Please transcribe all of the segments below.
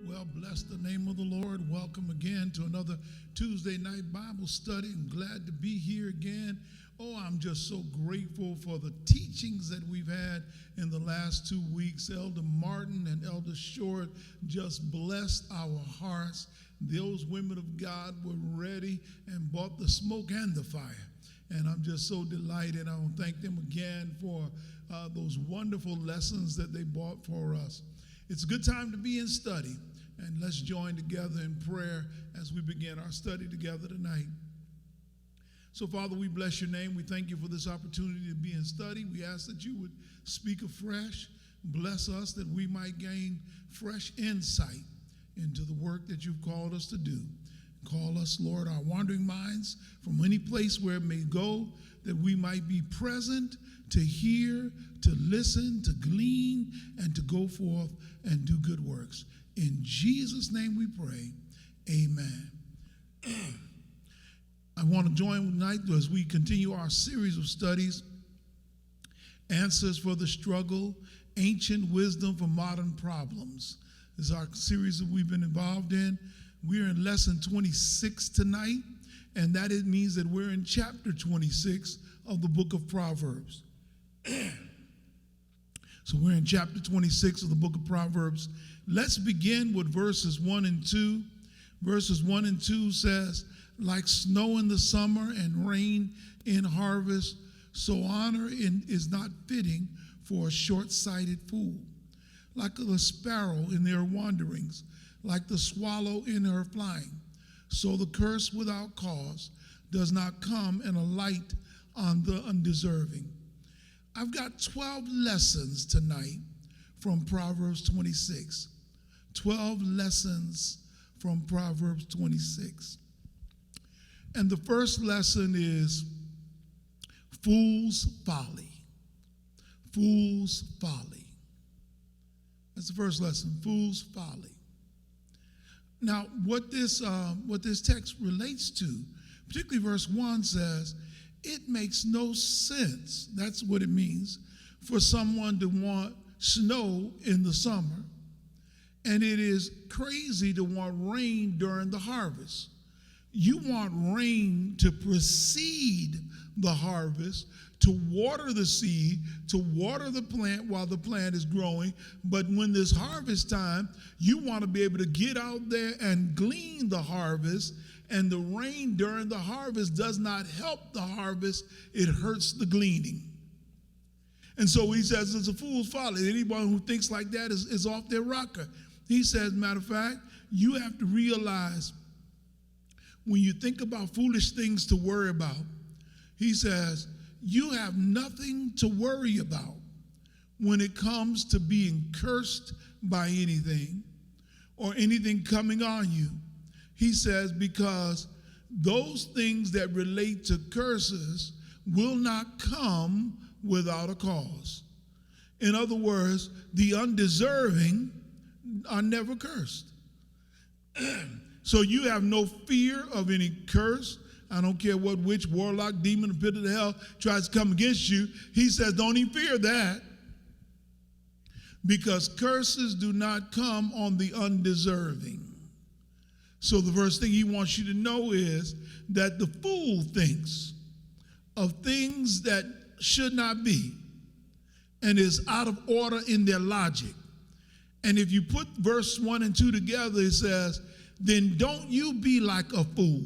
Well, bless the name of the Lord. Welcome again to another Tuesday night Bible study. I'm glad to be here again. Oh, I'm just so grateful for the teachings that we've had in the last 2 weeks. Elder Martin and Elder Short just blessed our hearts. Those women of God were ready and brought the smoke and the fire. And I'm just so delighted. I want to thank them again for those wonderful lessons that they brought for us. It's a good time to be in study. And let's join together in prayer as we begin our study together tonight. So, Father, we bless your name. We thank you for this opportunity to be in study. We ask that you would speak afresh, bless us, that we might gain fresh insight into the work that you've called us to do. Call us, Lord, our wandering minds from any place where it may go, that we might be present to hear, to listen, to glean, and to go forth and do good works. In Jesus' name we pray, amen. I want to join tonight as we continue our series of studies, Answers for the Struggle, Ancient Wisdom for Modern Problems. This is our series that we've been involved in. We're in lesson 26 tonight, and that it means that we're in chapter 26 of the book of Proverbs. So we're in chapter 26 of the book of Proverbs. Let's begin with verses 1 and 2. Verses 1 and 2 says, like snow in the summer and rain in harvest, so honor is not fitting for a short-sighted fool. Like the sparrow in their wanderings, like the swallow in her flying, so the curse without cause does not come and alight on the undeserving. I've got 12 lessons tonight from Proverbs 26. 12 lessons from Proverbs 26. And the first lesson is fool's folly. Fool's folly. That's the first lesson, fool's folly. Now, what this text relates to, particularly verse 1 says, it makes no sense, that's what it means, for someone to want snow in the summer, and it is crazy to want rain during the harvest. You want rain to precede the harvest, to water the seed, to water the plant while the plant is growing. But when this harvest time, you want to be able to get out there and glean the harvest. And the rain during the harvest does not help the harvest. It hurts the gleaning. And so he says it's a fool's folly. Anyone who thinks like that is off their rocker. He says, matter of fact, you have to realize when you think about foolish things to worry about, he says, you have nothing to worry about when it comes to being cursed by anything or anything coming on you. He says, because those things that relate to curses will not come without a cause. In other words, the undeserving are never cursed. So you have no fear of any curse. I don't care what witch, warlock, demon, pit of hell tries to come against you. He says, don't even fear that, because curses do not come on the undeserving. So the first thing he wants you to know is that the fool thinks of things that should not be and is out of order in their logic. And if you put verse 1 and 2 together, it says, then don't you be like a fool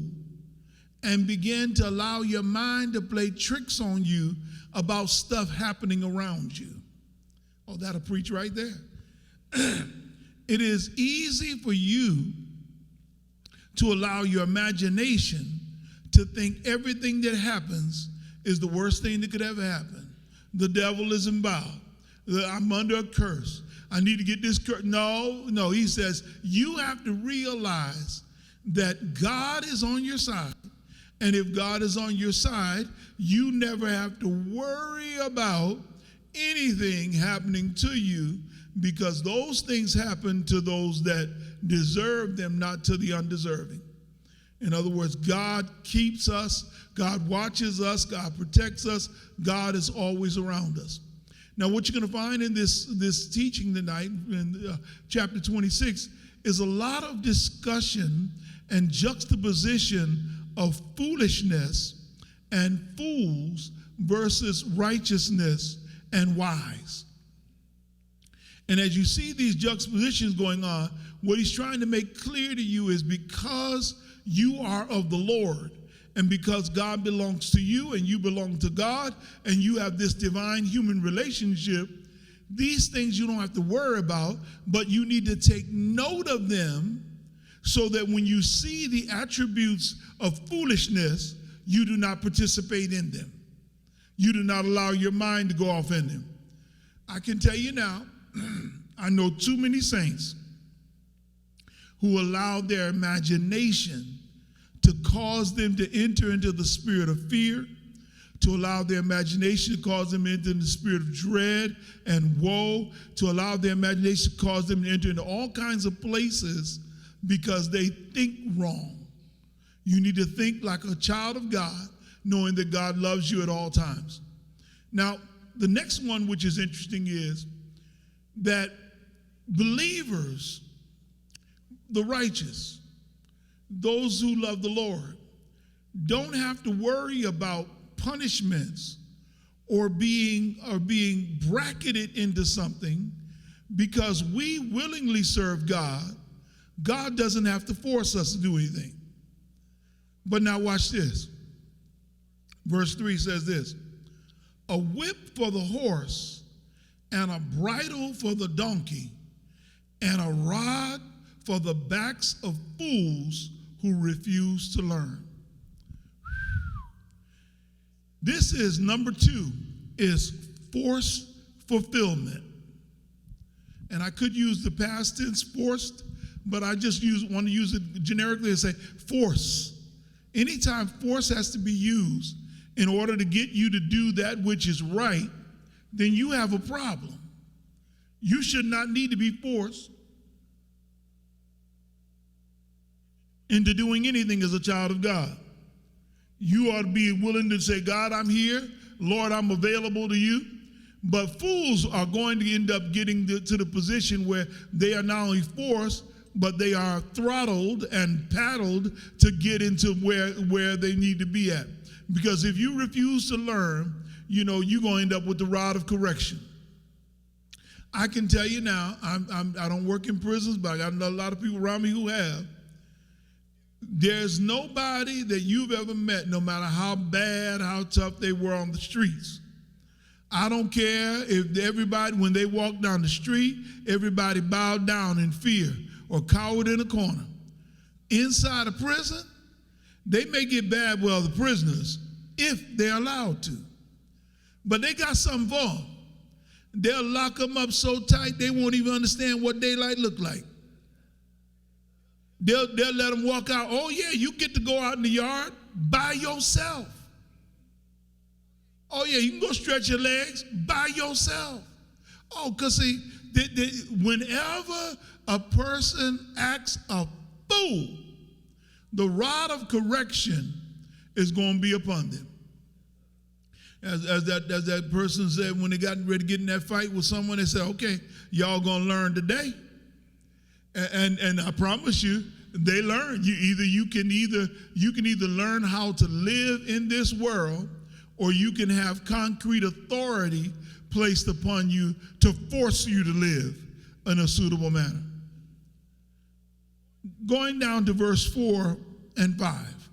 and begin to allow your mind to play tricks on you about stuff happening around you. Oh, that'll preach right there. It is easy for you to allow your imagination to think everything that happens is the worst thing that could ever happen. The devil is involved. I'm under a curse. I need to get this curse. No, he says, you have to realize that God is on your side. And if God is on your side, you never have to worry about anything happening to you, because those things happen to those that deserve them, not to the undeserving. In other words, God keeps us, God watches us, God protects us, God is always around us. Now, what you're going to find in this teaching tonight, in chapter 26, is a lot of discussion and juxtaposition of foolishness and fools versus righteousness and wise. And as you see these juxtapositions going on, what he's trying to make clear to you is because you are of the Lord, and because God belongs to you and you belong to God, and you have this divine human relationship, these things you don't have to worry about, but you need to take note of them so that when you see the attributes of foolishness, you do not participate in them. You do not allow your mind to go off in them. I can tell you now, I know too many saints who allow their imagination to cause them to enter into the spirit of fear, to allow their imagination to cause them into the spirit of dread and woe, to allow their imagination to cause them to enter into all kinds of places because they think wrong. You need to think like a child of God, knowing that God loves you at all times. Now, the next one, which is interesting, is that believers, the righteous, those who love the Lord, don't have to worry about punishments or being bracketed into something because we willingly serve God. God doesn't have to force us to do anything. But now watch this. Verse 3 says this: a whip for the horse and a bridle for the donkey and a rod for the backs of fools who refuse to learn. This is number 2, is force fulfillment. And I could use the past tense forced, but I just want to use it generically and say force. Anytime force has to be used in order to get you to do that which is right, then you have a problem. You should not need to be forced into doing anything as a child of God. You ought to be willing to say, God, I'm here. Lord, I'm available to you. But fools are going to end up getting to the position where they are not only forced, but they are throttled and paddled to get into where they need to be at. Because if you refuse to learn, you're going to end up with the rod of correction. I can tell you now, I don't work in prisons, but I got a lot of people around me who have. There's nobody that you've ever met, no matter how bad, how tough they were on the streets. I don't care if everybody, when they walk down the street, everybody bowed down in fear or cowered in a corner. Inside a prison, they may get bad with other prisoners if they're allowed to. But they got something for them. They'll lock them up so tight they won't even understand what daylight look like. They'll let them walk out. Oh, yeah, you get to go out in the yard by yourself. Oh, yeah, you can go stretch your legs by yourself. Oh, because see, whenever a person acts a fool, the rod of correction is going to be upon them. As that person said when they got ready to get in that fight with someone, they said, okay, y'all going to learn today. And I promise you, they learn. You can either learn how to live in this world, or you can have concrete authority placed upon you to force you to live in a suitable manner. Going down to verse 4 and 5.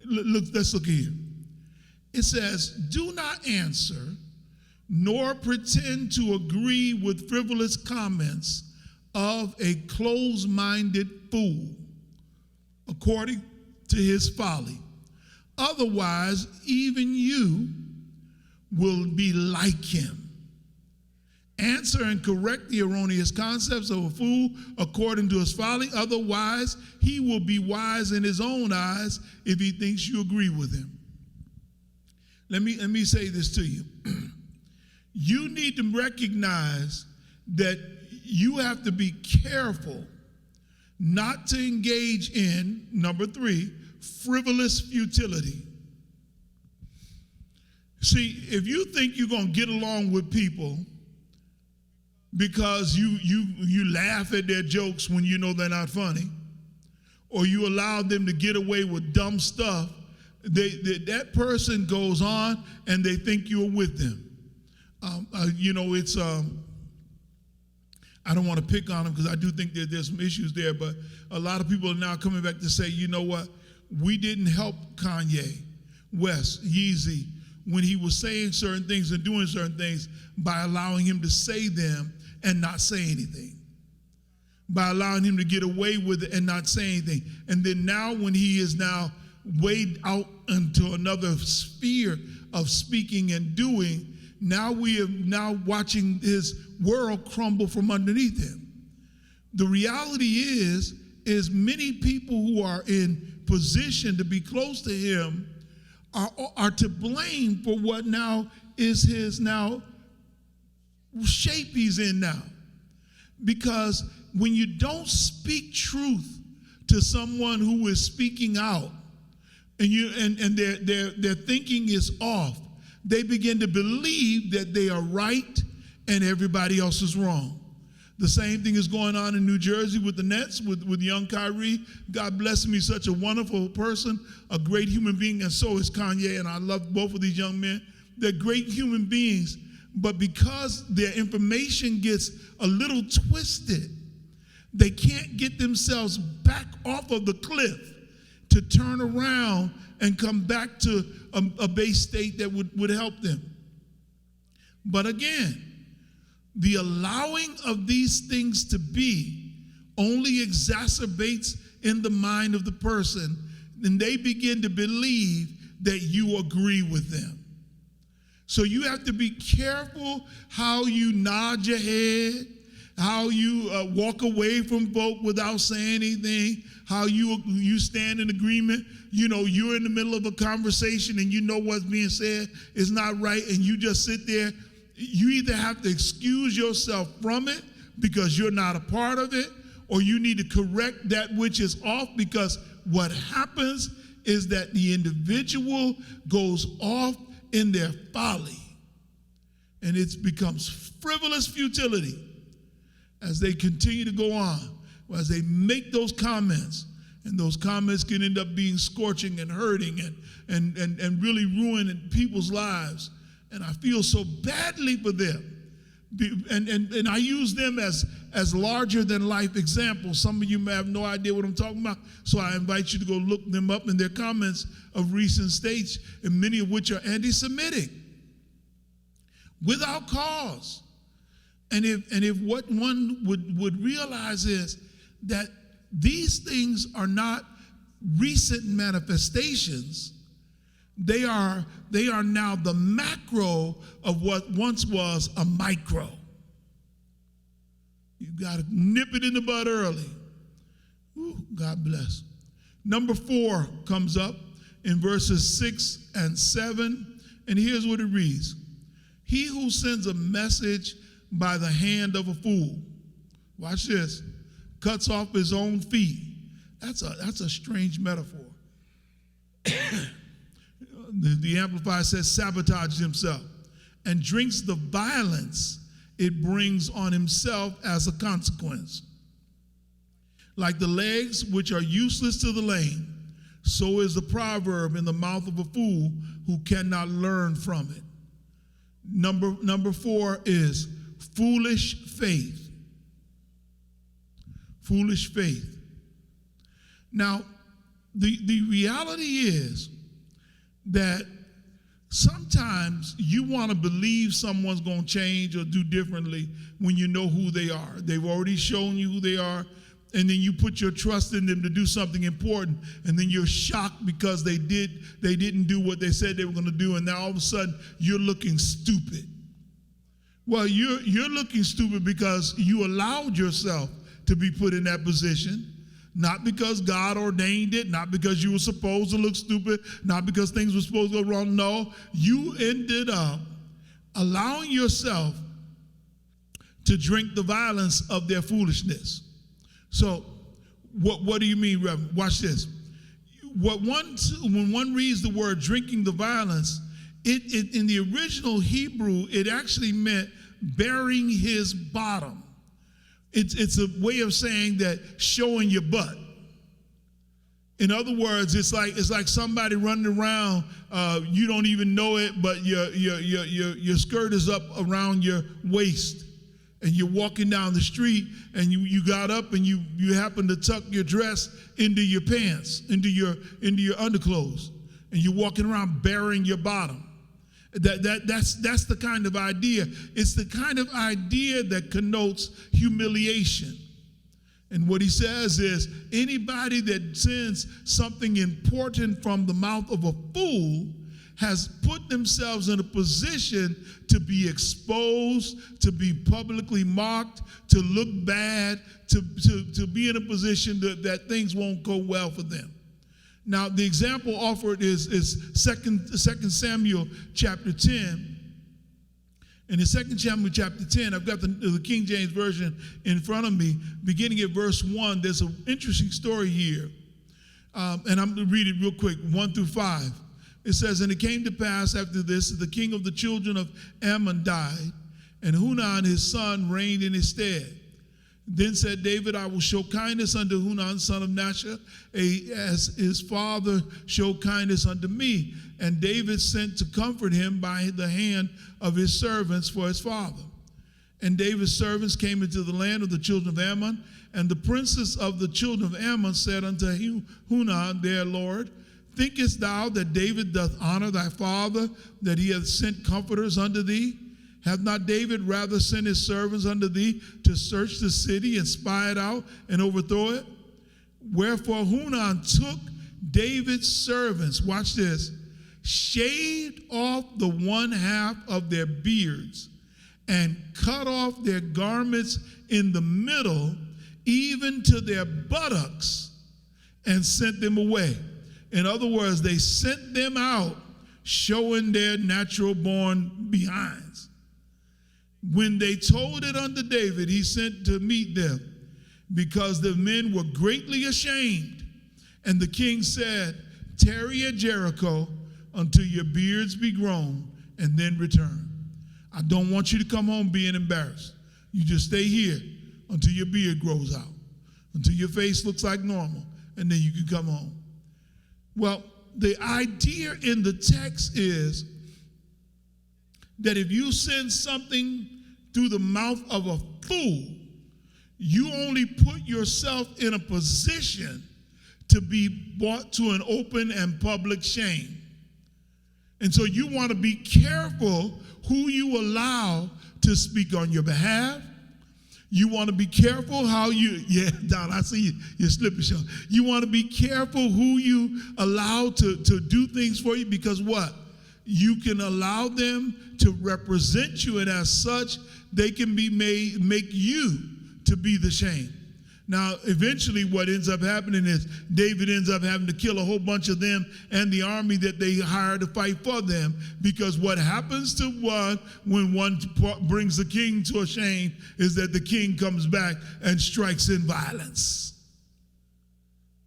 Let's look here. It says, do not answer, nor pretend to agree with frivolous comments of a close-minded fool, according to his folly. Otherwise, even you will be like him. Answer and correct the erroneous concepts of a fool according to his folly. Otherwise, he will be wise in his own eyes if he thinks you agree with him. Let me say this to you. You need to recognize that you have to be careful not to engage in, number 3, frivolous futility. See, if you think you're going to get along with people because you laugh at their jokes when you know they're not funny, or you allow them to get away with dumb stuff, that person goes on and they think you're with them. It's I don't want to pick on them because I do think that there's some issues there, but a lot of people are now coming back to say, you know what, we didn't help Kanye West, Yeezy, when he was saying certain things and doing certain things by allowing him to say them and not say anything, by allowing him to get away with it and not say anything. And then now when he is now weighed out into another sphere of speaking and doing, now we are now watching his world crumble from underneath him. The reality is many people who are in position to be close to him are to blame for what now is his now shape he's in now. Because when you don't speak truth to someone who is speaking out, and their thinking is off, they begin to believe that they are right and everybody else is wrong. The same thing is going on in New Jersey with the Nets, with young Kyrie. God bless him. He's such a wonderful person, a great human being, and so is Kanye, and I love both of these young men. They're great human beings, but because their information gets a little twisted, they can't get themselves back off of the cliff to turn around and come back to a base state that would help them. But again, the allowing of these things to be only exacerbates in the mind of the person, and they begin to believe that you agree with them. So you have to be careful how you nod your head, how you walk away from folk without saying anything, how you stand in agreement. You know, you're in the middle of a conversation and you know what's being said is not right, and you just sit there. You either have to excuse yourself from it because you're not a part of it, or you need to correct that which is off, because what happens is that the individual goes off in their folly, and it becomes frivolous futility as they continue to go on, as they make those comments, and those comments can end up being scorching and hurting and really ruining people's lives. And I feel so badly for them. And I use them as larger than life examples. Some of you may have no idea what I'm talking about, so I invite you to go look them up in their comments of recent states, and many of which are anti-Semitic, without cause. And if what one would realize is that these things are not recent manifestations, they are now the macro of what once was a micro. You got to nip it in the bud early. Ooh, God bless. Number 4 comes up in verses 6 and 7, and here's what it reads. He who sends a message by the hand of a fool, watch this, cuts off his own feet. That's a strange metaphor. The Amplified says sabotages himself and drinks the violence it brings on himself as a consequence. Like the legs which are useless to the lame, so is the proverb in the mouth of a fool who cannot learn from it. Number 4 is foolish faith. Foolish faith. Now, the reality is that sometimes you want to believe someone's going to change or do differently when you know who they are. They've already shown you who they are, and then you put your trust in them to do something important, and then you're shocked because they didn't do what they said they were going to do, and now all of a sudden you're looking stupid. Well, you're looking stupid because you allowed yourself to be put in that position. Not because God ordained it, not because you were supposed to look stupid, not because things were supposed to go wrong. No, you ended up allowing yourself to drink the violence of their foolishness. So what do you mean, Reverend? Watch this. When one reads the word drinking the violence, it in the original Hebrew, it actually meant bearing his bottom. It's a way of saying that showing your butt. In other words, it's like somebody running around, you don't even know it, but your skirt is up around your waist, and you're walking down the street, and you got up and you happen to tuck your dress into your pants, into your underclothes, and you're walking around bearing your bottom. That's the kind of idea. It's the kind of idea that connotes humiliation. And what he says is, anybody that sends something important from the mouth of a fool has put themselves in a position to be exposed, to be publicly mocked, to look bad, to be in a position that things won't go well for them. Now, the example offered is 2 Samuel chapter 10. In the 2 Samuel chapter 10, I've got the King James Version in front of me. Beginning at verse 1, there's an interesting story here. And I'm going to read it real quick, 1 through 5. It says, "And it came to pass after this, that the king of the children of Ammon died, and Hunan his son reigned in his stead. Then said David, I will show kindness unto Hunan, son of Nasha, as his father showed kindness unto me. And David sent to comfort him by the hand of his servants for his father. And David's servants came into the land of the children of Ammon, and the princes of the children of Ammon said unto Hunan, their lord, thinkest thou that David doth honor thy father, that he hath sent comforters unto thee? Hath not David rather sent his servants unto thee to search the city and spy it out and overthrow it? Wherefore Hunan took David's servants, watch this, shaved off the one half of their beards and cut off their garments in the middle, even to their buttocks, and sent them away. In other words, they sent them out, showing their natural born behinds. When they told it unto David, he sent to meet them, because the men were greatly ashamed. And the king said, tarry at Jericho until your beards be grown, and then return. I don't want you to come home being embarrassed. You just stay here until your beard grows out, until your face looks like normal, and then you can come home. Well, the idea in the text is that if you send something through the mouth of a fool, you only put yourself in a position to be brought to an open and public shame. And so you want to be careful who you allow to speak on your behalf. You want to be careful how Don, I see you're slipping, Sean. You want to be careful who you allow to do things for you, because what? You can allow them to represent you, and as such, they can be make you to be the shame. Now, eventually what ends up happening is David ends up having to kill a whole bunch of them and the army that they hired to fight for them, because what happens to one when one brings the king to a shame is that the king comes back and strikes in violence.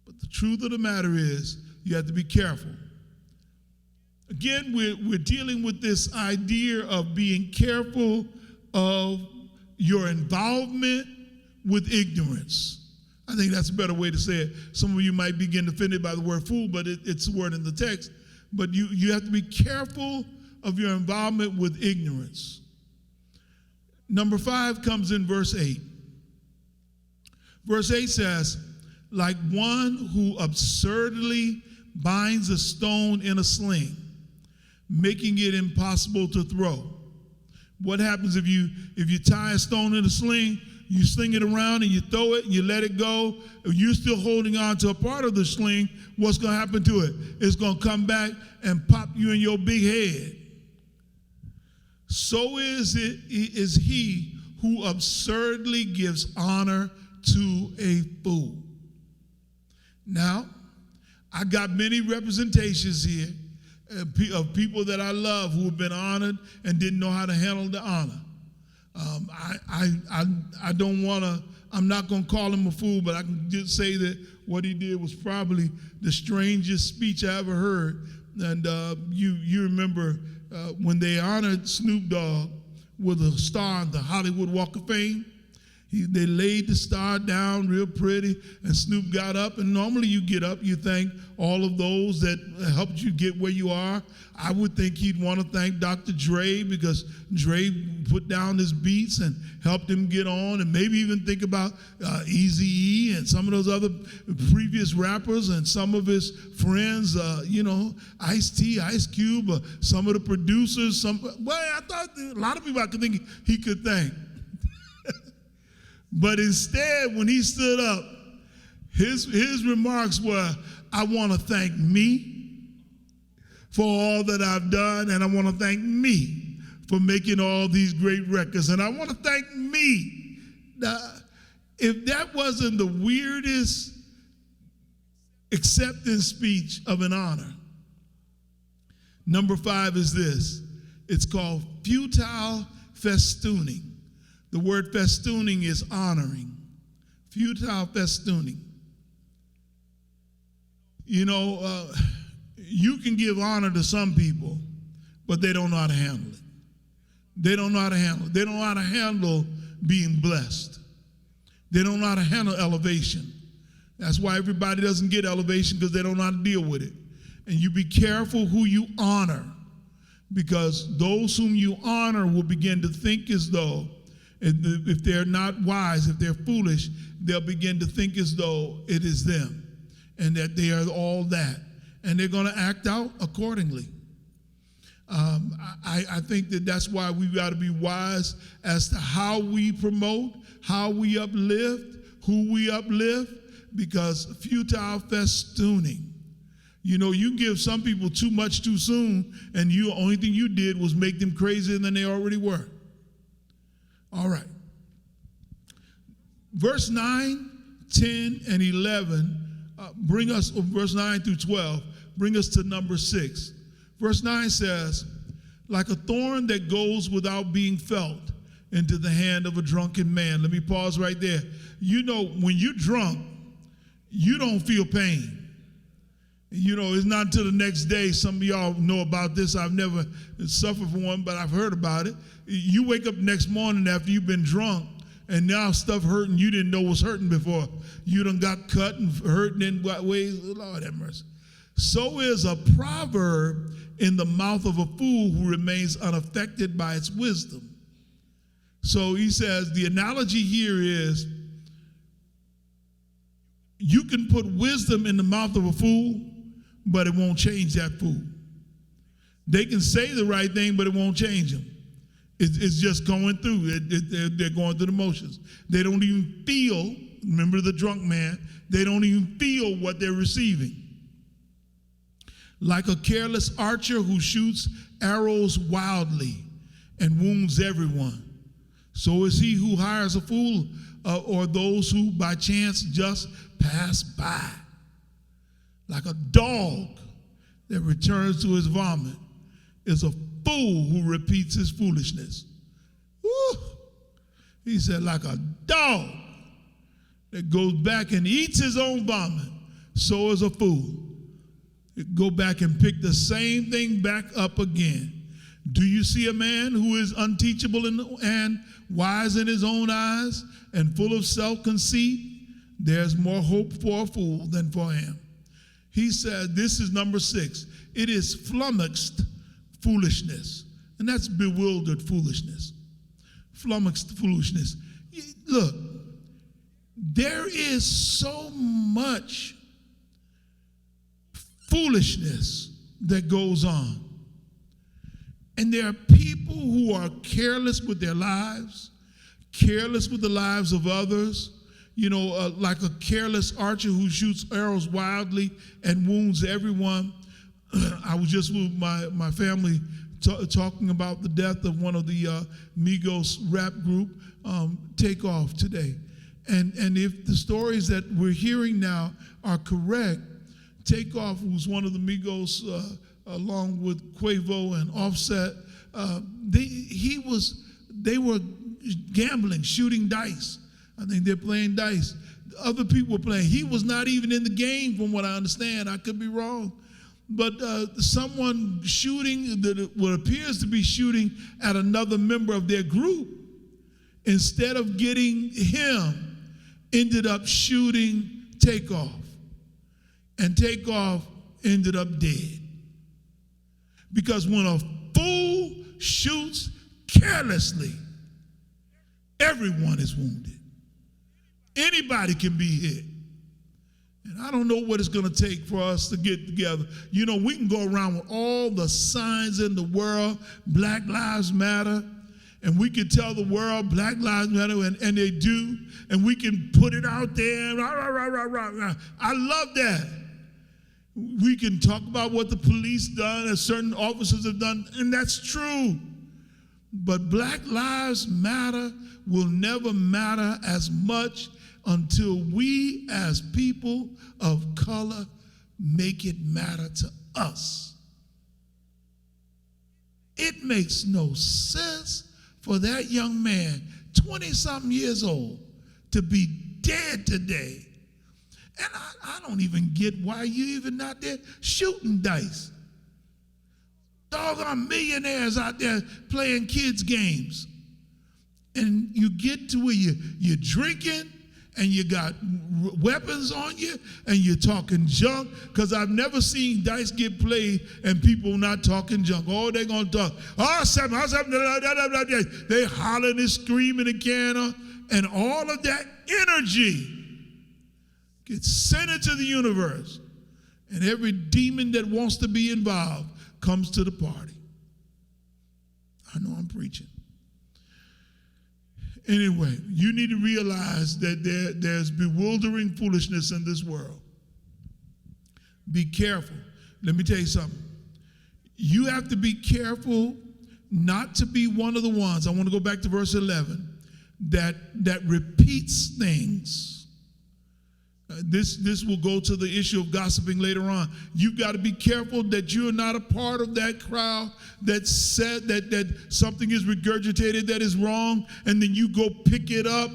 But the truth of the matter is, you have to be careful. Again, we're dealing with this idea of being careful of your involvement with ignorance. I think that's a better way to say it. Some of you might be getting offended by the word fool, but it's a word in the text. But you have to be careful of your involvement with ignorance. Number 5 comes in verse 8. Verse 8 says, like one who absurdly binds a stone in a sling, making it impossible to throw. What happens if you tie a stone in a sling? You sling it around and you throw it and you let it go. If you're still holding on to a part of the sling, what's going to happen to it? It's going to come back and pop you in your big head. So is he who absurdly gives honor to a fool. Now, I got many representations here of people that I love who have been honored and didn't know how to handle the honor. I don't want to, I'm not going to call him a fool, but I can just say that what he did was probably the strangest speech I ever heard. And you remember when they honored Snoop Dogg, with a star on the Hollywood Walk of Fame. They laid the star down real pretty, and Snoop got up. And normally you get up, you thank all of those that helped you get where you are. I would think he'd want to thank Dr. Dre, because Dre put down his beats and helped him get on, and maybe even think about Eazy-E and some of those other previous rappers and some of his friends, Ice-T, Ice Cube, some of the producers. I thought a lot of people I could think he could thank. But instead, when he stood up, his remarks were, I want to thank me for all that I've done, and I want to thank me for making all these great records, and I want to thank me. Now, if that wasn't the weirdest acceptance speech of an honor. Number 5 is this. It's called futile festooning. The word festooning is honoring. Futile festooning. You can give honor to some people, but they don't know how to handle it. They don't know how to handle it. They don't know how to handle being blessed. They don't know how to handle elevation. That's why everybody doesn't get elevation, because they don't know how to deal with it. And you be careful who you honor, because those whom you honor will begin to think as though, if they're not wise, if they're foolish, they'll begin to think as though it is them and that they are all that. And they're going to act out accordingly. I think that's why we've got to be wise as to how we promote, how we uplift, who we uplift, because futile festooning. You give some people too much too soon, and the only thing you did was make them crazier than they already were. All right. Verse 9, 10, and 11 bring us, verse 9 through 12, bring us to number 6. Verse 9 says, like a thorn that goes without being felt into the hand of a drunken man. Let me pause right there. When you're drunk, you don't feel pain. It's not until the next day. Some of y'all know about this. I've never suffered from one, but I've heard about it. You wake up next morning after you've been drunk, and now stuff hurting you didn't know was hurting before. You done got cut and hurting in ways. Lord have mercy. So is a proverb in the mouth of a fool who remains unaffected by its wisdom. So he says, the analogy here is, you can put wisdom in the mouth of a fool, but it won't change that fool. They can say the right thing, but it won't change them. It's just going through. They're going through the motions. They don't even feel, remember the drunk man, they don't even feel what they're receiving. Like a careless archer who shoots arrows wildly and wounds everyone, so is he who hires a fool, or those who by chance just pass by. Like a dog that returns to his vomit is a fool who repeats his foolishness. Woo! He said, like a dog that goes back and eats his own vomit, so is a fool. Go back and pick the same thing back up again. Do you see a man who is unteachable and wise in his own eyes and full of self-conceit? There's more hope for a fool than for him. He said, this is number 6. It is flummoxed foolishness. And that's bewildered foolishness. Flummoxed foolishness. Look, there is so much foolishness that goes on. And there are people who are careless with their lives, careless with the lives of others, like a careless archer who shoots arrows wildly and wounds everyone. I was just with my family talking about the death of one of the Migos rap group, Takeoff, today. And if the stories that we're hearing now are correct, Takeoff was one of the Migos, along with Quavo and Offset. They were gambling, shooting dice. I think they're playing dice. Other people were playing. He was not even in the game, from what I understand. I could be wrong. but someone shooting, what appears to be shooting at another member of their group, instead of getting him, ended up shooting Takeoff. And Takeoff ended up dead. Because when a fool shoots carelessly, everyone is wounded. Anybody can be hit. And I don't know what it's going to take for us to get together. You know, we can go around with all the signs in the world, Black Lives Matter, and we can tell the world Black Lives Matter, and they do, and we can put it out there. Rah, rah, rah, rah, rah, rah. I love that. We can talk about what the police done and certain officers have done, and that's true. But Black Lives Matter will never matter as much until we as people of color make it matter to us. It makes no sense for that young man, 20-something years old, to be dead today. And I don't even get why you even not there shooting dice. Doggone millionaires out there playing kids' games. And you get to where you're drinking and you got weapons on you and you're talking junk, because I've never seen dice get played and people not talking junk. Oh, they're going to talk. Oh, something. They hollering and screaming and carrying on. And all of that energy gets sent into the universe. And every demon that wants to be involved comes to the party. I know I'm preaching. Anyway, you need to realize that there's bewildering foolishness in this world. Be careful. Let me tell you something. You have to be careful not to be one of the ones, I want to go back to verse 11, that repeats things. This will go to the issue of gossiping later on. You've got to be careful that you're not a part of that crowd that said that something is regurgitated that is wrong, and then you go pick it up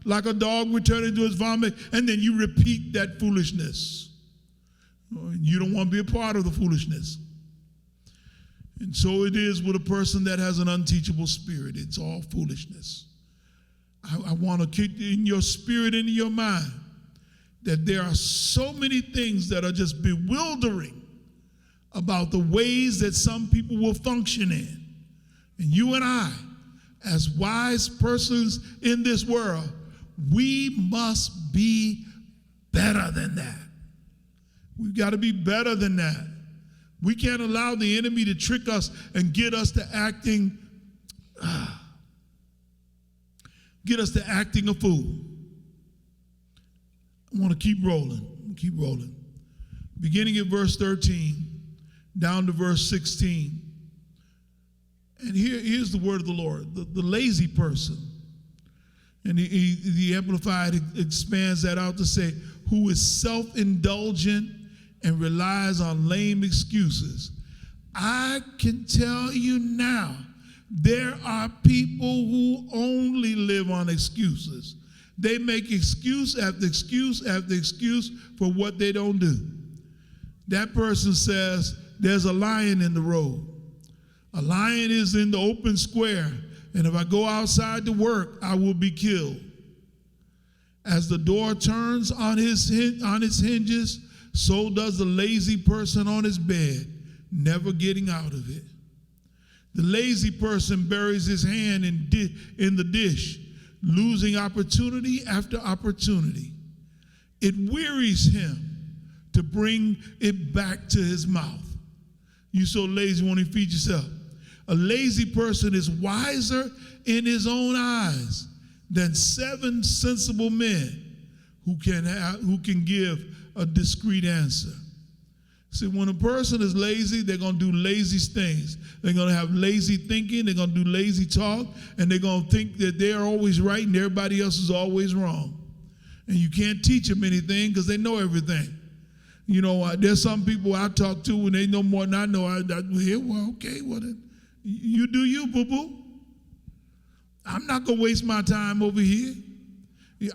like a dog returning to his vomit, and then you repeat that foolishness. You don't want to be a part of the foolishness. And so it is with a person that has an unteachable spirit. It's all foolishness. I want to keep in your spirit and in your mind that there are so many things that are just bewildering about the ways that some people will function in. And you and I, as wise persons in this world, we must be better than that. We've got to be better than that. We can't allow the enemy to trick us and get us to acting a fool. I want to keep rolling. Beginning at verse 13, down to verse 16. And here's the word of the Lord. The lazy person, and the Amplified expands that out to say, who is self-indulgent and relies on lame excuses. I can tell you now, there are people who only live on excuses. They make excuse after excuse after excuse for what they don't do. That person says, there's a lion in the road. A lion is in the open square, and if I go outside to work, I will be killed. As the door turns on its hinges, so does the lazy person on his bed, never getting out of it. The lazy person buries his hand in the dish, losing opportunity after opportunity. It wearies him to bring it back to his mouth. You so lazy, won't even feed yourself. A lazy person is wiser in his own eyes than 7 sensible men who can give a discreet answer. See, when a person is lazy, they're going to do lazy things. They're going to have lazy thinking. They're going to do lazy talk. And they're going to think that they're always right and everybody else is always wrong. And you can't teach them anything because they know everything. You know, there's some people I talk to when they know more than I know. Then you do you, boo-boo. I'm not going to waste my time over here.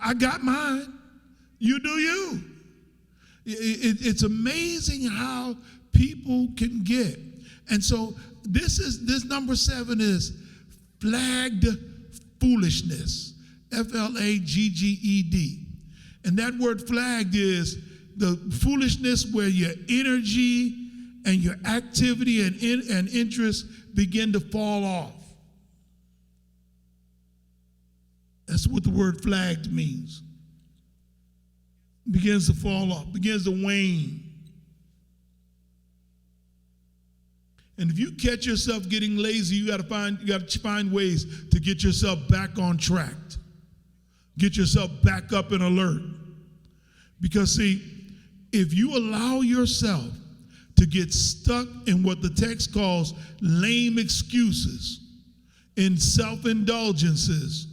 I got mine. You do you. It's amazing how people can get. And so this number 7 is flagged foolishness. Flagged. And that word flagged is the foolishness where your energy and your activity and interest begin to fall off. That's what the word flagged means. Begins to fall off, begins to wane. And if you catch yourself getting lazy, you got to find ways to get yourself back on track. Get yourself back up and alert. Because see, if you allow yourself to get stuck in what the text calls lame excuses, in self-indulgences,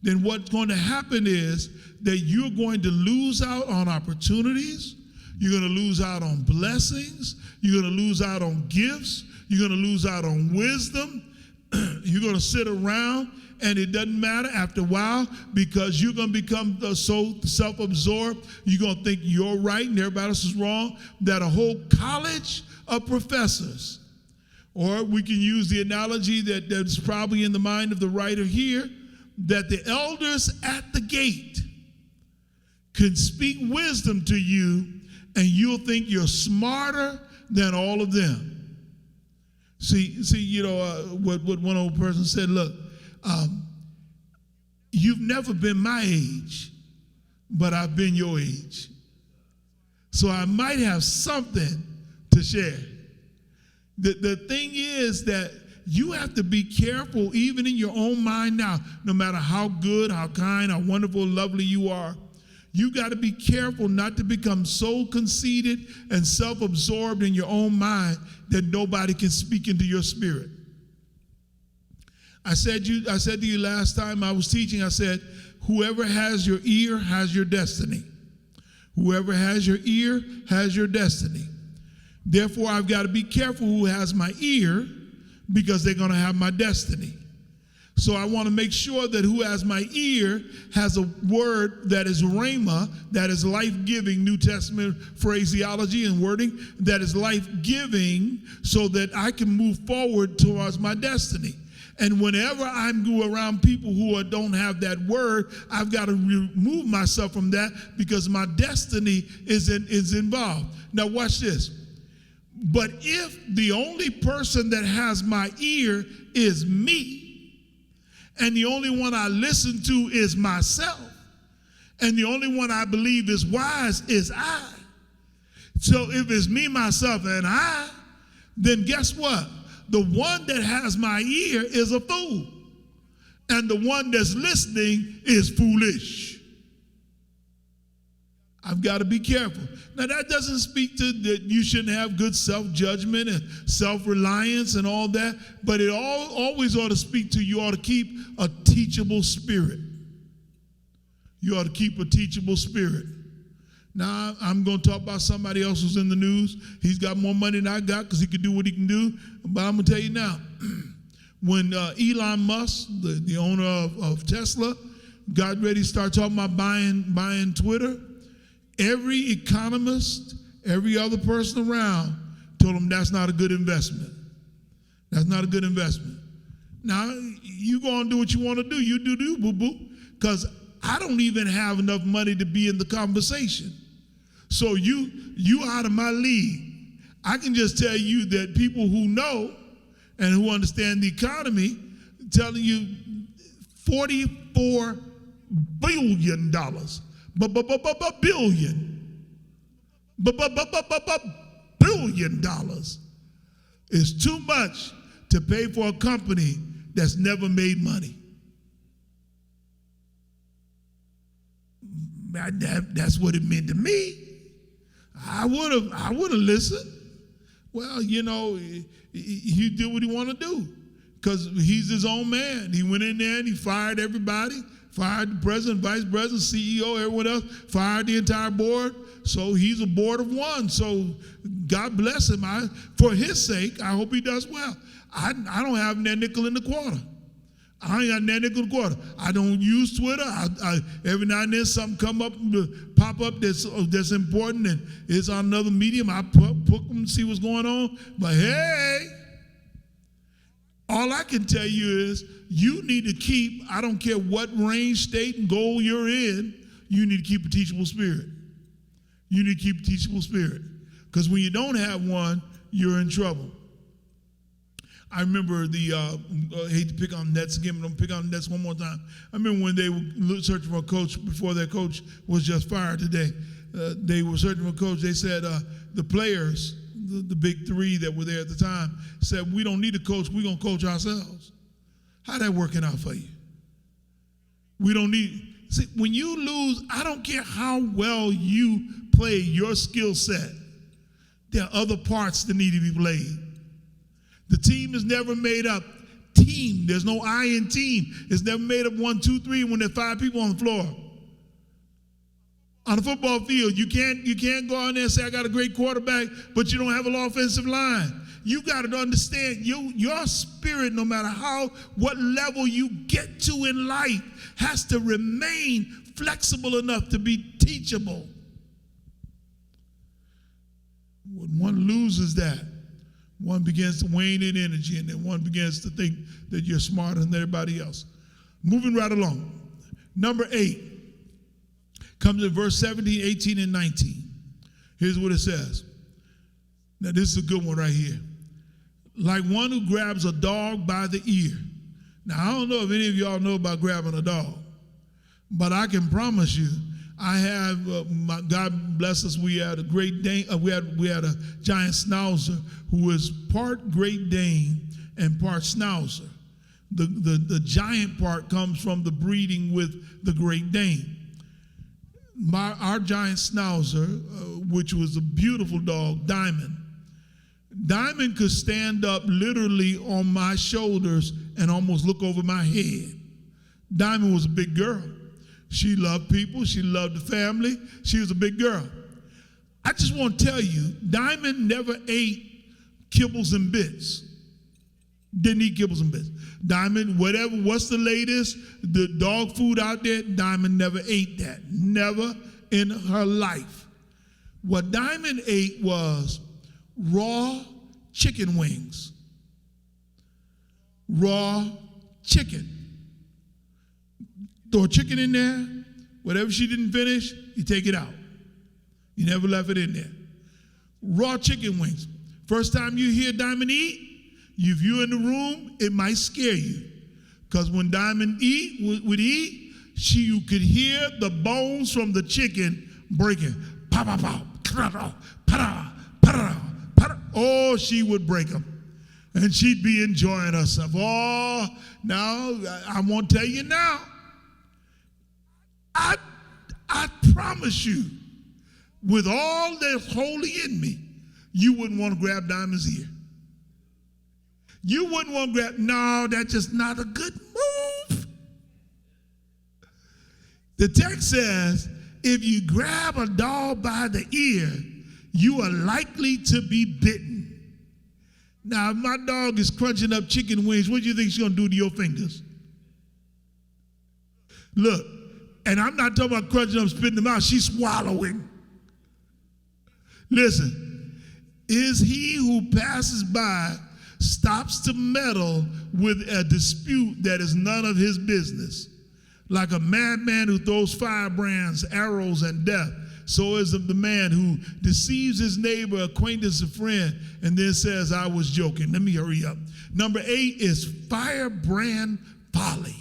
then what's going to happen is that you're going to lose out on opportunities, you're going to lose out on blessings, you're going to lose out on gifts, you're going to lose out on wisdom, you're going to sit around and it doesn't matter after a while because you're going to become so self-absorbed, you're going to think you're right and everybody else is wrong, that a whole college of professors, or we can use the analogy that's probably in the mind of the writer here, that the elders at the gate can speak wisdom to you and you'll think you're smarter than all of them. See, what one old person said, look, you've never been my age, but I've been your age. So I might have something to share. The thing is that you have to be careful even in your own mind now, no matter how good, how kind, how wonderful, lovely you are. You got to be careful not to become so conceited and self-absorbed in your own mind that nobody can speak into your spirit. I said to you last time I was teaching, I said, whoever has your ear has your destiny. Whoever has your ear has your destiny. Therefore, I've got to be careful who has my ear because they're going to have my destiny. So I want to make sure that who has my ear has a word that is rhema, that is life-giving, New Testament phraseology and wording, that is life-giving so that I can move forward towards my destiny. And whenever I go around people who don't have that word, I've got to remove myself from that because my destiny is involved. Now watch this. But if the only person that has my ear is me, and the only one I listen to is myself, and the only one I believe is wise is I. So if it's me, myself, and I, then guess what? The one that has my ear is a fool, and the one that's listening is foolish. I've got to be careful. Now, that doesn't speak to that you shouldn't have good self-judgment and self-reliance and all that, but it always ought to speak to you ought to keep a teachable spirit. You ought to keep a teachable spirit. Now, I'm going to talk about somebody else who's in the news. He's got more money than I got because he can do what he can do. But I'm going to tell you now, when Elon Musk, the owner of Tesla, got ready to start talking about buying Twitter, every economist, every other person around told him that's not a good investment. That's not a good investment. Now, you go and do what you want to do. You do, boo-boo, because I don't even have enough money to be in the conversation. So you out of my league. I can just tell you that people who know and who understand the economy telling you $44 billion. Billion dollars is too much to pay for a company that's never made money. That's what it meant to me. I would have listened. Well, you know, he did what he wanted to do because he's his own man. He went in there and he fired everybody, fired the president, vice president, CEO, everyone else, fired the entire board. So he's a board of one. So God bless him. For his sake, I hope he does well. I don't have that nickel in the quarter. I ain't got nothing in the quarter. I don't use Twitter. Every now and then something pop up that's important, and it's on another medium. I put them, see what's going on. But hey, all I can tell you is you need to keep, I don't care what range, state, and goal you're in, you need to keep a teachable spirit. You need to keep a teachable spirit. Because when you don't have one, you're in trouble. I remember I hate to pick on Nets again, but I'm pick on Nets one more time. I remember when they were searching for a coach before their coach was just fired today. They were searching for a coach. They said the players, the big three that were there at the time, said, we don't need a coach, we're going to coach ourselves. How that working out for you? We don't need, see, when you lose, I don't care how well you play your skill set, there are other parts that need to be played. The team is never made up. Team, there's no I in team. It's never made up 1, 2, 3 when there's 5 people on the floor. On a football field, you can't go out there and say, I got a great quarterback, but you don't have an offensive line. You got to understand your spirit, no matter what level you get to in life, has to remain flexible enough to be teachable. When one loses that, one begins to wane in energy, and then one begins to think that you're smarter than everybody else. Moving right along. Number 8 comes in verse 17, 18, and 19. Here's what it says. Now, this is a good one right here. Like one who grabs a dog by the ear. Now, I don't know if any of y'all know about grabbing a dog, but I can promise you, I have, God bless us, we had a Great Dane, we had a giant Schnauzer who was part Great Dane and part Schnauzer. The giant part comes from the breeding with the Great Dane. Our giant Schnauzer, which was a beautiful dog, Diamond could stand up literally on my shoulders and almost look over my head. Diamond was a big girl. She loved people. She loved the family. She was a big girl. I just want to tell you, Diamond never ate kibbles and bits. Didn't eat kibbles and bits. Diamond, what's the latest, the dog food out there, Diamond never ate that. Never in her life. What Diamond ate was raw chicken wings. Raw chicken. Throw a chicken in there, whatever she didn't finish, you take it out. You never left it in there. Raw chicken wings. First time you hear Diamond eat, if you're in the room, it might scare you. Because when Diamond would eat, you could hear the bones from the chicken breaking. Pow, pow, pow, pow, pow, pow, pow. Oh, she would break them. And she'd be enjoying herself. Oh, now, I won't tell you now. I promise you, with all that's holy in me, you wouldn't want to grab Diamond's ear. You wouldn't want to grab, no, that's just not a good move. The text says, if you grab a dog by the ear, you are likely to be bitten. Now, if my dog is crunching up chicken wings, what do you think she's going to do to your fingers? Look. And I'm not talking about crunching up, spitting them out. She's swallowing. Listen, is he who passes by stops to meddle with a dispute that is none of his business. Like a madman who throws firebrands, arrows, and death, so is the man who deceives his neighbor, acquaintance, a friend, and then says, I was joking. Let me hurry up. Number 8 is firebrand folly.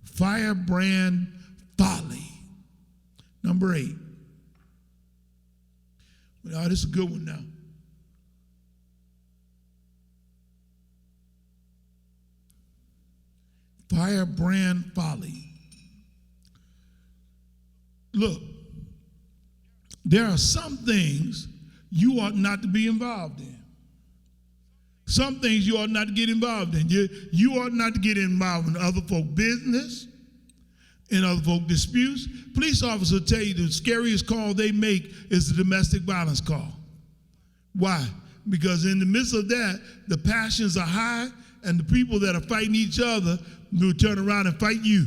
Firebrand folly. Number 8. Oh, this is a good one now. Firebrand folly. Look, there are some things you ought not to be involved in. Some things you ought not to get involved in. You ought not to get involved in other folks' business, in other folk disputes. Police officers tell you the scariest call they make is the domestic violence call. Why? Because in the midst of that, the passions are high, and the people that are fighting each other, will turn around and fight you.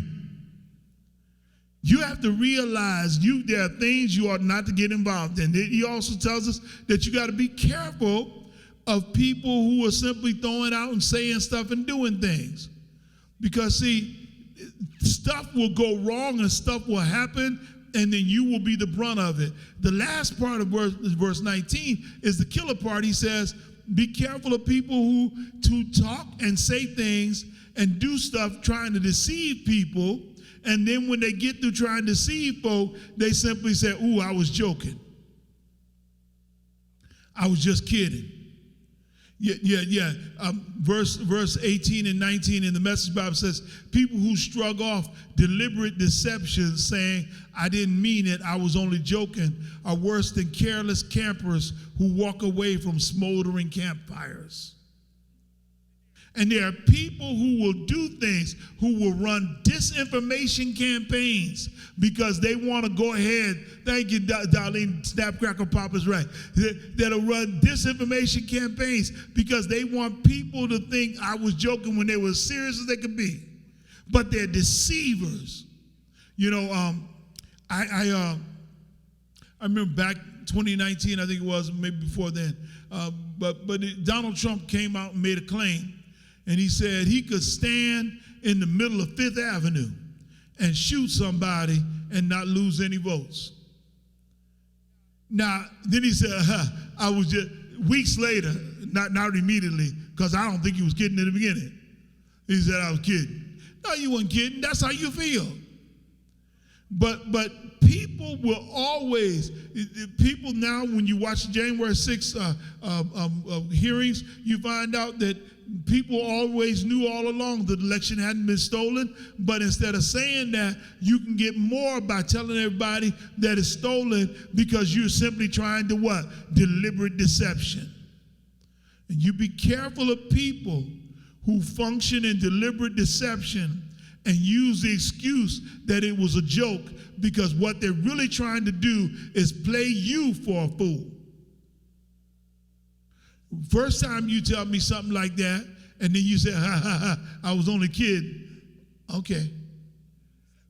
You have to realize there are things you ought not to get involved in. He also tells us that you got to be careful of people who are simply throwing out and saying stuff and doing things. Because, see, stuff will go wrong and stuff will happen, and then you will be the brunt of it. The last part of verse 19 is the killer part. He says, be careful of people who talk and say things and do stuff trying to deceive people. And then when they get through trying to deceive folk, they simply say, ooh, I was joking. I was just kidding. Yeah. Verse 18 and 19 in the Message Bible says, people who shrug off deliberate deception saying, I didn't mean it, I was only joking, are worse than careless campers who walk away from smoldering campfires. And there are people who will do things, who will run disinformation campaigns because they want to go ahead. Thank you, Darlene, Snap, Crackle, Pop is right. That'll run disinformation campaigns because they want people to think I was joking when they were as serious as they could be. But they're deceivers. You know, I remember back 2019, I think it was, maybe before then, but Donald Trump came out and made a claim. And he said he could stand in the middle of Fifth Avenue and shoot somebody and not lose any votes. Now, then he said, I was just, weeks later, not immediately, because I don't think he was kidding in the beginning. He said, I was kidding. No, you weren't kidding. That's how you feel. But people will always, people now, when you watch the January 6th hearings, you find out that people always knew all along that the election hadn't been stolen, but instead of saying that, you can get more by telling everybody that it's stolen because you're simply trying to what? Deliberate deception. And you be careful of people who function in deliberate deception and use the excuse that it was a joke, because what they're really trying to do is play you for a fool. First time you tell me something like that, and then you say, ha, ha, ha, I was only kidding. Okay.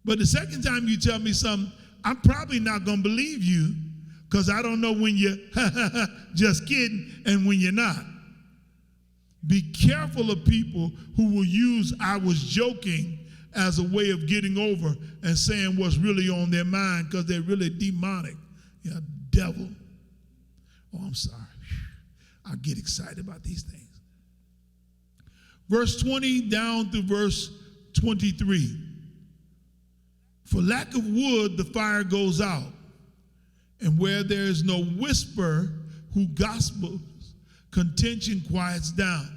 But the second time you tell me something, I'm probably not going to believe you, because I don't know when you're just kidding and when you're not. Be careful of people who will use I was joking as a way of getting over and saying what's really on their mind, because they're really demonic. Yeah, devil. Oh, I'm sorry. I get excited about these things. Verse 20 down through verse 23. For lack of wood, the fire goes out, and where there is no whisper who gossips, contention quiets down.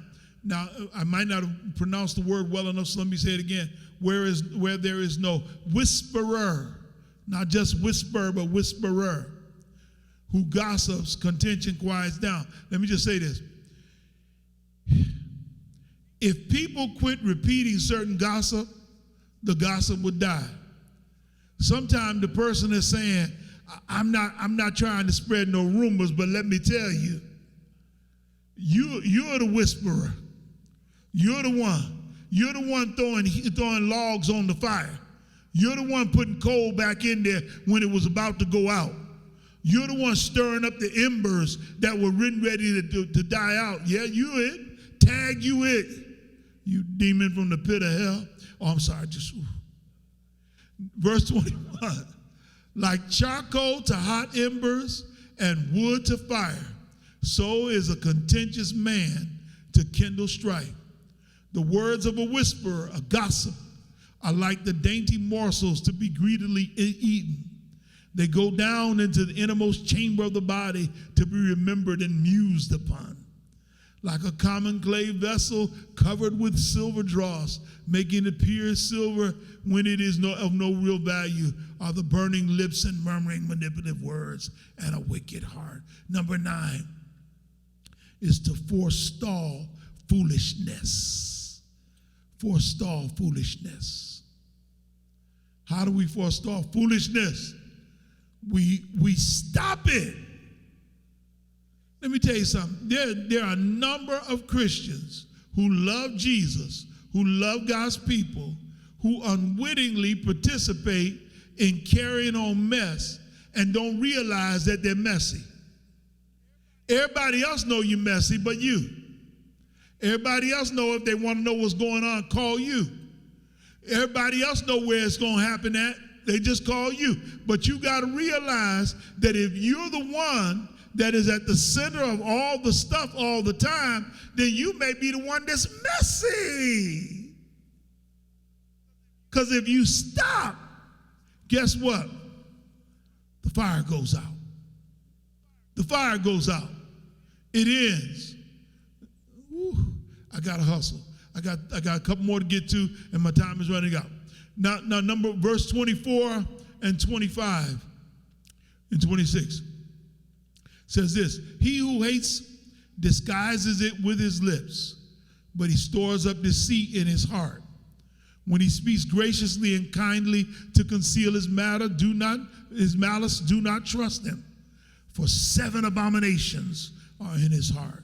Now, I might not have pronounced the word well enough, so let me say it again. Where there is no whisperer, not just whisper, but whisperer, who gossips, contention quiets down. Let me just say this. If people quit repeating certain gossip, the gossip would die. Sometimes the person is saying, I'm not trying to spread no rumors, but let me tell you, you're the whisperer. You're the one. You're the one throwing logs on the fire. You're the one putting coal back in there when it was about to go out. You're the one stirring up the embers that were ready to die out. Yeah, you it. Tag you it. You demon from the pit of hell. Oh, I'm sorry. Verse 21. Like charcoal to hot embers and wood to fire, so is a contentious man to kindle strife. The words of a whisperer, a gossip, are like the dainty morsels to be greedily eaten. They go down into the innermost chamber of the body to be remembered and mused upon. Like a common clay vessel covered with silver dross, making it appear silver when it is of no real value, are the burning lips and murmuring manipulative words and a wicked heart. Number 9 is to forestall foolishness. Forestall foolishness. How do we forestall foolishness? We stop it. Let me tell you something. There are a number of Christians who love Jesus, who love God's people, who unwittingly participate in carrying on mess and don't realize that they're messy. Everybody else know you're messy but you. Everybody else know if they want to know what's going on, call you. Everybody else know where it's going to happen at. They just call you. But you got to realize that if you're the one that is at the center of all the stuff all the time, then you may be the one that's messy. Because if you stop, guess what? The fire goes out. The fire goes out. It ends. Whew, I got to hustle. I got a couple more to get to, and my time is running out. Now verse 24 and 25 and 26 says this: he who hates disguises it with his lips, but he stores up deceit in his heart. When he speaks graciously and kindly to conceal his malice, do not trust him. For 7 abominations are in his heart.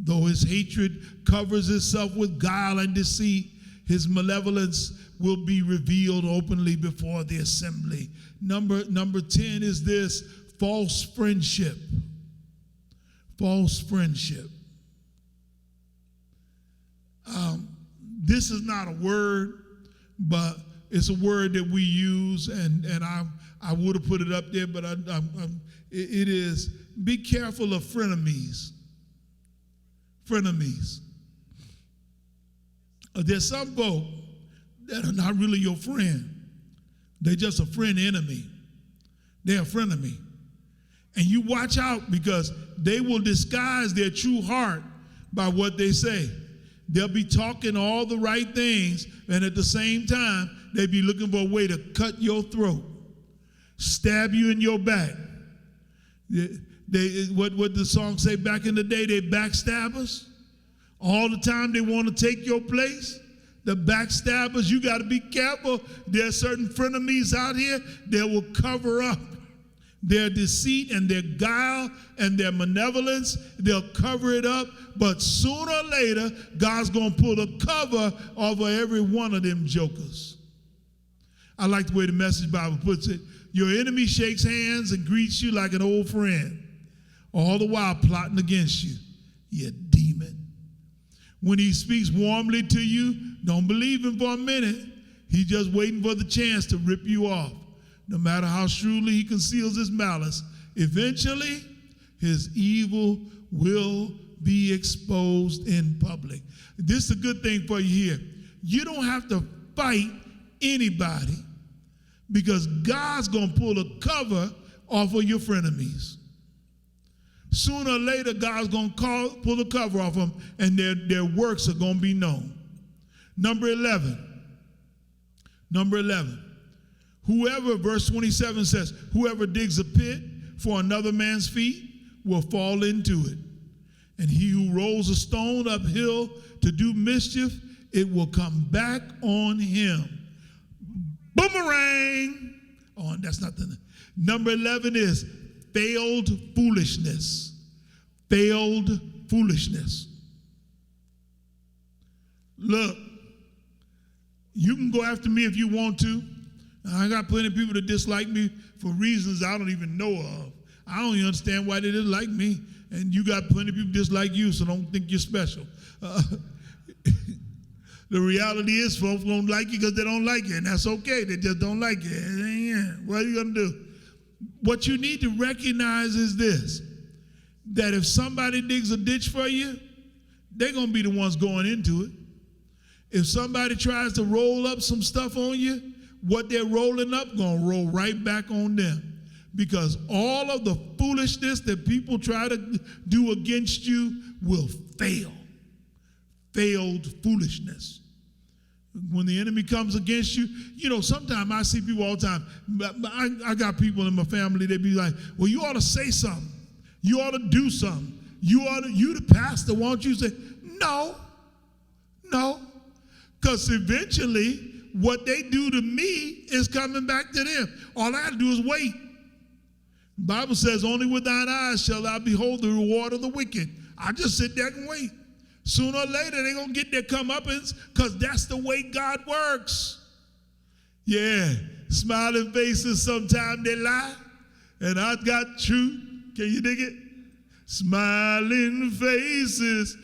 Though his hatred covers itself with guile and deceit, his malevolence will be revealed openly before the assembly. Number 10 is this: false friendship. False friendship. This is not a word, but it's a word that we use, and I would have put it up there, but it is: be careful of frenemies. Frenemies. There's some folk that are not really your friend. They're just a friend enemy. They're a frenemy. And you watch out, because they will disguise their true heart by what they say. They'll be talking all the right things, and at the same time, they'll be looking for a way to cut your throat, stab you in your back. What the song say back in the day, they backstabbers. All the time they want to take your place. The backstabbers, you got to be careful. There are certain frenemies out here that will cover up their deceit and their guile and their malevolence. They'll cover it up, but sooner or later, God's going to pull the cover over every one of them jokers. I like the way the Message Bible puts it. Your enemy shakes hands and greets you like an old friend, all the while plotting against you, you demon. When he speaks warmly to you, don't believe him for a minute. He's just waiting for the chance to rip you off. No matter how shrewdly he conceals his malice, eventually his evil will be exposed in public. This is a good thing for you here. You don't have to fight anybody, because God's going to pull a cover off of your frenemies. Sooner or later, God's going to pull the cover off them, and their works are going to be known. Number 11. Whoever, verse 27 says, whoever digs a pit for another man's feet will fall into it. And he who rolls a stone uphill to do mischief, it will come back on him. Boomerang! Oh, that's not the number 11 is failed foolishness. Failed foolishness. Look, you can go after me if you want to. I got plenty of people that dislike me for reasons I don't even know of. I don't even understand why they dislike me. And you got plenty of people dislike you, so don't think you're special. The reality is folks don't like you because they don't like you, and that's okay. They just don't like you. What are you going to do? What you need to recognize is this, that if somebody digs a ditch for you, they're going to be the ones going into it. If somebody tries to roll up some stuff on you, what they're rolling up going to roll right back on them. Because all of the foolishness that people try to do against you will fail. Failed foolishness. When the enemy comes against you, sometimes I see people all the time. I got people in my family, they be like, well, you ought to say something. You ought to do something. You the pastor, won't you say, no. Because eventually, what they do to me is coming back to them. All I got to do is wait. The Bible says, only with thine eyes shall thou behold the reward of the wicked. I just sit there and wait. Sooner or later, they're going to get their comeuppance because that's the way God works. Yeah, smiling faces, sometimes they lie, and I got truth. Can you dig it? Smiling faces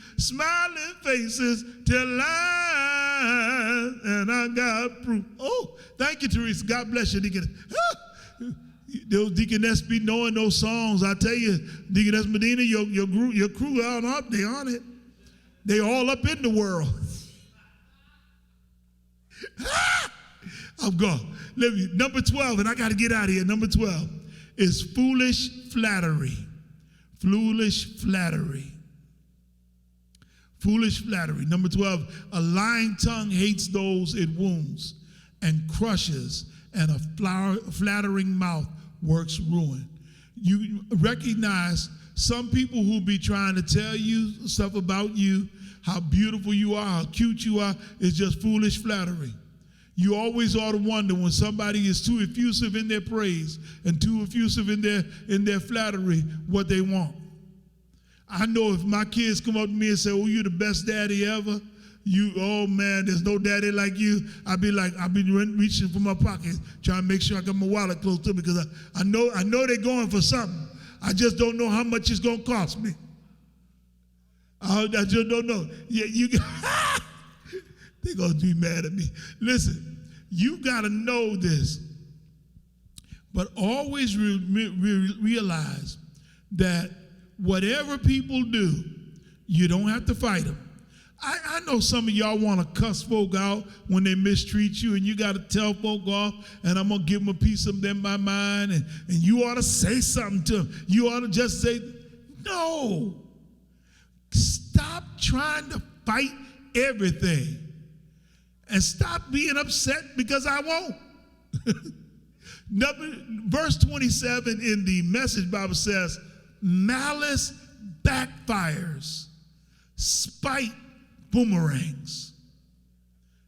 tell lies, and I got proof. Oh, thank you, Teresa. God bless you, Deaconess. Those deaconess be knowing those songs. I tell you, Deaconess Medina, your crew out up, they on it. They all up in the world. I'm gone. Number 12, and I got to get out of here. Number 12 is foolish flattery. Foolish flattery. Foolish flattery. Number 12, a lying tongue hates those it wounds and crushes, and a flattering mouth works ruin. You recognize some people who be trying to tell you stuff about you, how beautiful you are, how cute you are, is just foolish flattery. You always ought to wonder when somebody is too effusive in their praise and too effusive in their flattery, what they want. I know if my kids come up to me and say, "Oh, you're the best daddy ever," oh man, there's no daddy like you. I've been reaching for my pockets, trying to make sure I got my wallet close to me, because I know they're going for something. I just don't know how much it's going to cost me. I just don't know. Yeah, they're going to be mad at me. Listen, you got to know this, but always realize that whatever people do, you don't have to fight them. I know some of y'all want to cuss folk out when they mistreat you, and you got to tell folk off, and I'm going to give them a piece of them my mind, and you ought to say something to them. You ought to just say, no. Stop trying to fight everything, and stop being upset because I won't. Verse 27 in the Message Bible says, malice backfires, spite boomerangs.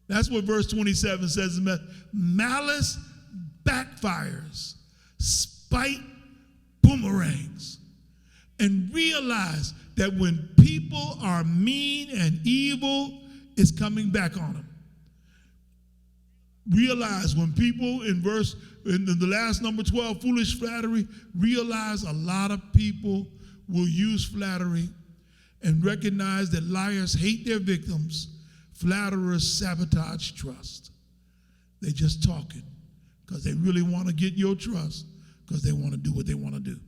That's what verse 27 says. Malice backfires, spite boomerangs. And realize that when people are mean and evil, it's coming back on them. Realize when people in the last number 12, foolish flattery, realize a lot of people will use flattery, and recognize that liars hate their victims, flatterers sabotage trust. They're just talking because they really want to get your trust, because they want to do what they want to do.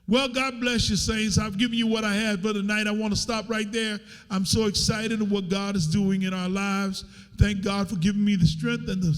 Well, God bless you, saints. I've given you what I had for tonight. I want to stop right there. I'm so excited at what God is doing in our lives. Thank God for giving me the strength and the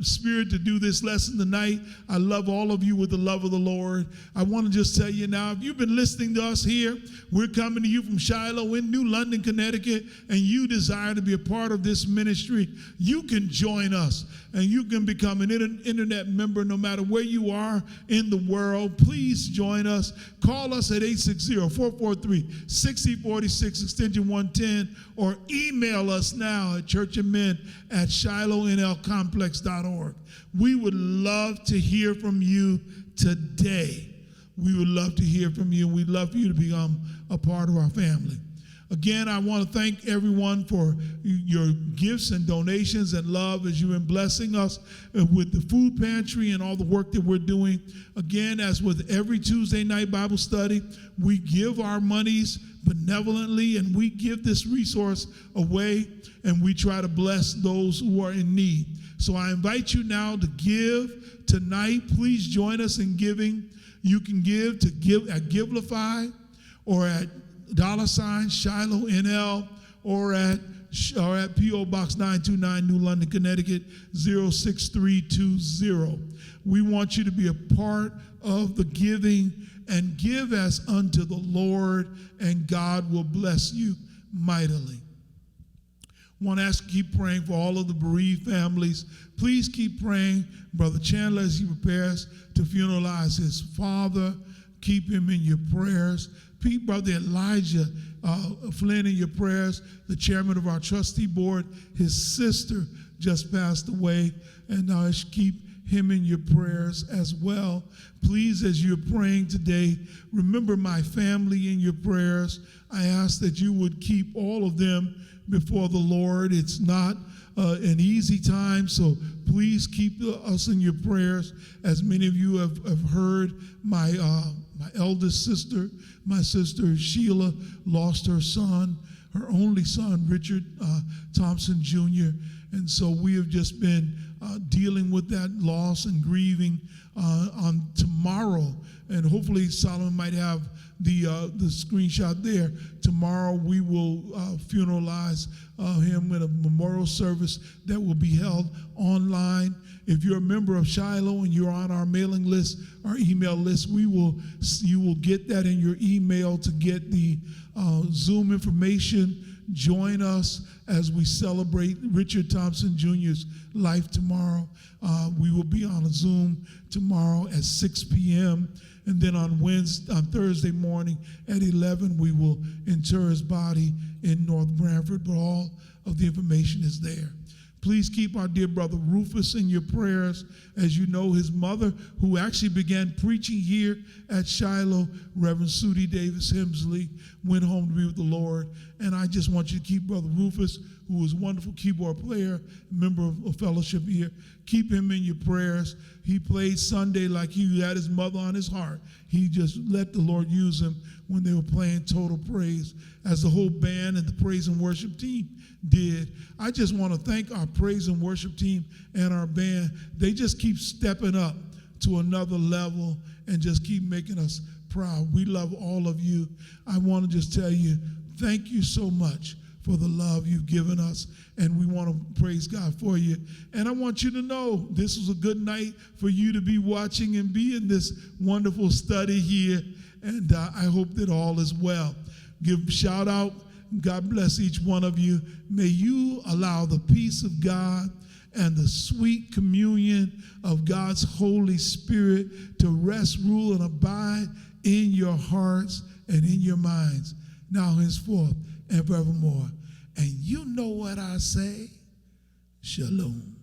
spirit to do this lesson tonight. I love all of you with the love of the Lord. I want to just tell you now, if you've been listening to us here, we're coming to you from Shiloh in New London, Connecticut, and you desire to be a part of this ministry, you can join us, and you can become an internet member no matter where you are in the world. Please join us. Call us at 860-443-6046, extension 110, or email us now at churchandmen@shilohnlcomplex.org. We would love to hear from you today. We would love to hear from you, and we'd love for you to become a part of our family. Again, I want to thank everyone for your gifts and donations and love as you've been blessing us with the food pantry and all the work that we're doing. Again, as with every Tuesday night Bible study, we give our monies benevolently, and we give this resource away, and we try to bless those who are in need. So I invite you now to give tonight. Please join us in giving. You can give at Givelify, or at $ Shiloh NL, or at P.O. Box 929, New London, Connecticut 06320. We want you to be a part of the giving, and give as unto the Lord, and God will bless you mightily. I want to ask you to keep praying for all of the bereaved families. Please keep praying. Brother Chandler, as he prepares to funeralize his father, keep him in your prayers. Brother Elijah Flynn in your prayers, the chairman of our trustee board. His sister just passed away, and keep him in your prayers as well. Please, as you're praying today, remember my family in your prayers. I ask that you would keep all of them before the Lord. It's not an easy time, so please keep us in your prayers. As many of you have heard, my eldest sister, my sister Shiloh, lost her son, her only son, Richard Thompson Jr., and so we have just been dealing with that loss and grieving on tomorrow. And hopefully Solomon might have the screenshot there. Tomorrow we will funeralize him in a memorial service that will be held online. If you're a member of Shiloh and you're on our mailing list, our email list, you will get that in your email to get the Zoom information. Join us as we celebrate Richard Thompson Jr.'s life tomorrow. We will be on a Zoom tomorrow at 6 p.m. And then on Thursday morning at 11, we will inter his body in North Branford. But all of the information is there. Please keep our dear brother Rufus in your prayers. As you know, his mother, who actually began preaching here at Shiloh, Reverend Sudie Davis Hemsley, went home to be with the Lord. And I just want you to keep brother Rufus, who is a wonderful keyboard player, member of fellowship here. Keep him in your prayers. He played Sunday like he had his mother on his heart. He just let the Lord use him when they were playing Total Praise, as the whole band and the praise and worship team did. I just want to thank our praise and worship team and our band. They just keep stepping up to another level and just keep making us proud. We love all of you. I want to just tell you, thank you so much for the love you've given us, and we want to praise God for you. And I want you to know this was a good night for you to be watching and be in this wonderful study here, and I hope that all is well. Give a shout out. God bless each one of you. May you allow the peace of God and the sweet communion of God's Holy Spirit to rest, rule, and abide in your hearts and in your minds, now henceforth and forevermore. And you know what I say? Shalom.